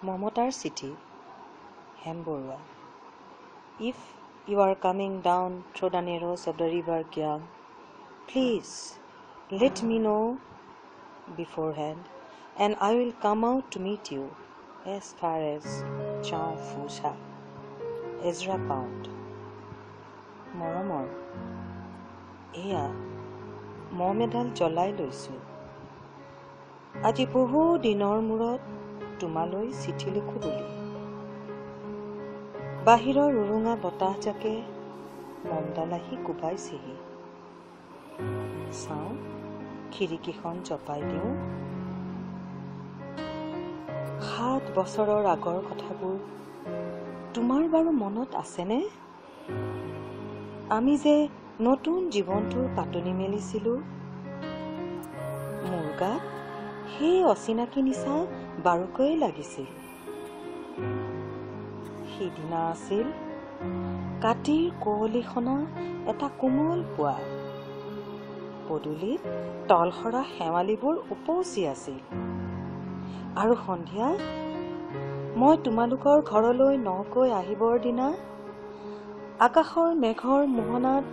মমতাৰ চিঠি Hem Barua If you are coming down through the narrows of the river Gyang, please let me know beforehand and I will come out to meet you as far as Chao Fusha, Ezra Pound. মৰমৰ এয়া মম এডাল জ্বলাই লৈছোঁ আজি বহু দিনৰ মূৰত তোমালৈ চিঠি লিখো বুলি বাহিৰৰ উৰুঙা বতাহজাকে মমডাল আহি কোবাইছেহি চাওঁ খিৰিকীখন জপাই দিওঁ 7 বছৰৰ আগৰ কথাবোৰ তোমাৰ বাৰু মনত আছেনে আমি যে নতুন জীৱনটোৰ পাতনি মেলিছিলোঁ মোৰ গাত সেই অচিনাকি নিচা বাৰুকৈ লাগিছিল সিদিনা আছিল কাটিৰ কোৱলীখনৰ এটা কোমল পোৱা পদূলিত তলসৰা শেৱালিবোৰ উপচি আছিল আৰু সন্ধিয়া মই তোমালোকৰ ঘৰলৈ নকৈ আহিবৰ দিনা আকাশৰ মেঘৰ মোহনাত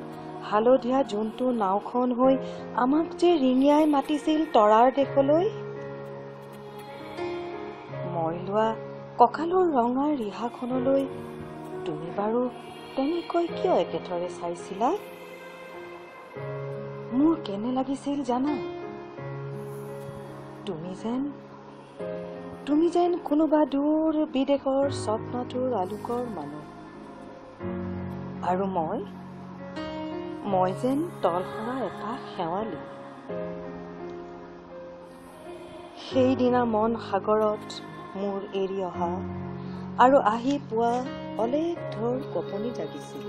হালধীয়া জোনটো নাওখন হৈ আমাক যে ৰিঙিয়াই মাতিছিল তৰাৰ দেশলৈ মই লোৱা কঁকালৰ ৰঙা ৰিহাখনলৈ তুমি বাৰু তেনেকৈ কিয় একেথৰে চাইছিলা মোৰ কেনে লাগিছিল জানা তুমি যেন কোনোবা দূৰ বিদেশৰ স্বপ্নটোৰ আলোকৰ মানুহ আৰু মই যেন তলসৰা এটা শেৱালি সেইদিনা মন সাগৰত মোৰ এৰি অহা আৰু আহি পোৱা অলেখ ঢৌৰ কঁপনি জাগিছিল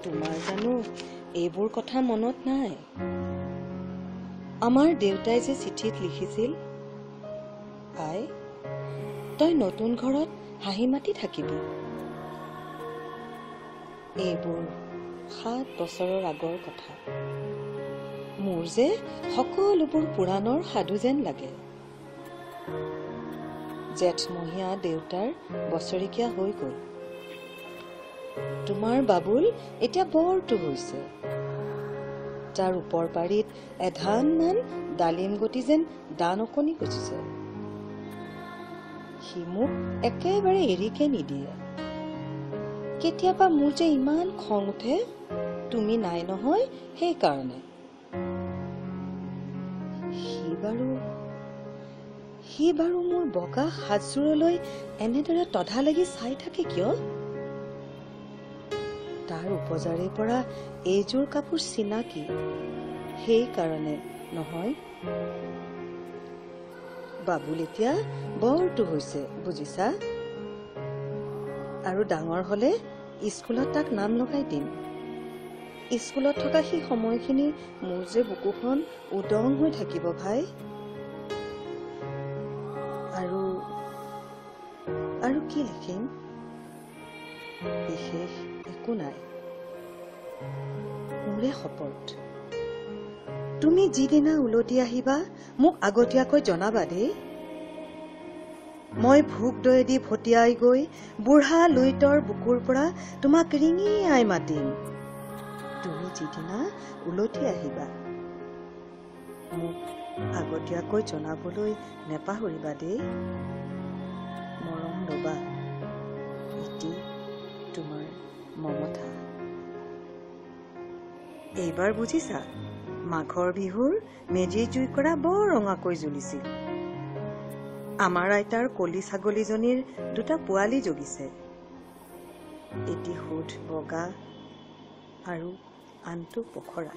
তোমাৰ জানো এইবোৰ কথা মনত নাই আমাৰ দেউতাই যে চিঠিত লিখিছিল আই তই নতুন ঘৰত হাঁহি মাতি থাকিবি এইবোৰ 7 বছৰৰ আগৰ কথা মোৰ যে সকলোবোৰ পুৰাণৰ সাধু যেন লাগে জেঠমহীয়া দেউতাৰ বছৰেকীয়া হৈ গ'ল তোমাৰ বাবুল এতিয়া বৰটো হৈছে তাৰ ওপৰ পাৰিত এধানমান ডালিম গতি যেন দান অকণি গজিছে সি মোক একেবাৰে এৰিকে নিদিয়ে কেতিয়াবা মোৰ যে ইমান খং উঠে তুমি নাই নহয় সেইকাৰণে সি বাৰু মোৰ বগা হাতযোৰলৈ এনেদৰে তধা লাগি চাই থাকে কিয় তাৰ উপজাৰে পৰা এইযোৰ কাপোৰ চিনাকি সেইকাৰণে নহয় বাবুল এতিয়া বৰটো হৈছে বুজিছা আৰু ডাঙৰ হলে স্কুলত তাক নাম লগাই দিম স্কুলত থকা সেই সময়খিনি মোৰ যে বুকুখন উদং হৈ থাকিব ভাই আৰু কি লিখিম বিশেষ একো নাই মোৰে শপত তুমি যিদিনা উলটি আহিবা মোক আগতীয়াকৈ জনাবা দেই মই ভোক দয়েদি ভটিয়াই গৈ বুঢ়া লুইতৰ বুকুৰ পৰা তোমাক ৰিঙিয়াই মাতিম তুমি যিদিনা উলটি আহিবা মোক আগতীয়াকৈ জনাবলৈ নেপাহৰিবা দেই মৰম লবা ইতি তোমাৰ মমতা এইবাৰ বুজিছা মাঘৰ বিহুৰ মেজি জুই কৰা বৰ ৰঙাকৈ জ্বলিছিল আমাৰ আইতাৰ কলি ছাগলীজনীৰ 2টা পোৱালি জগিছে এটি সোধ বগা আৰু আনটো পখৰা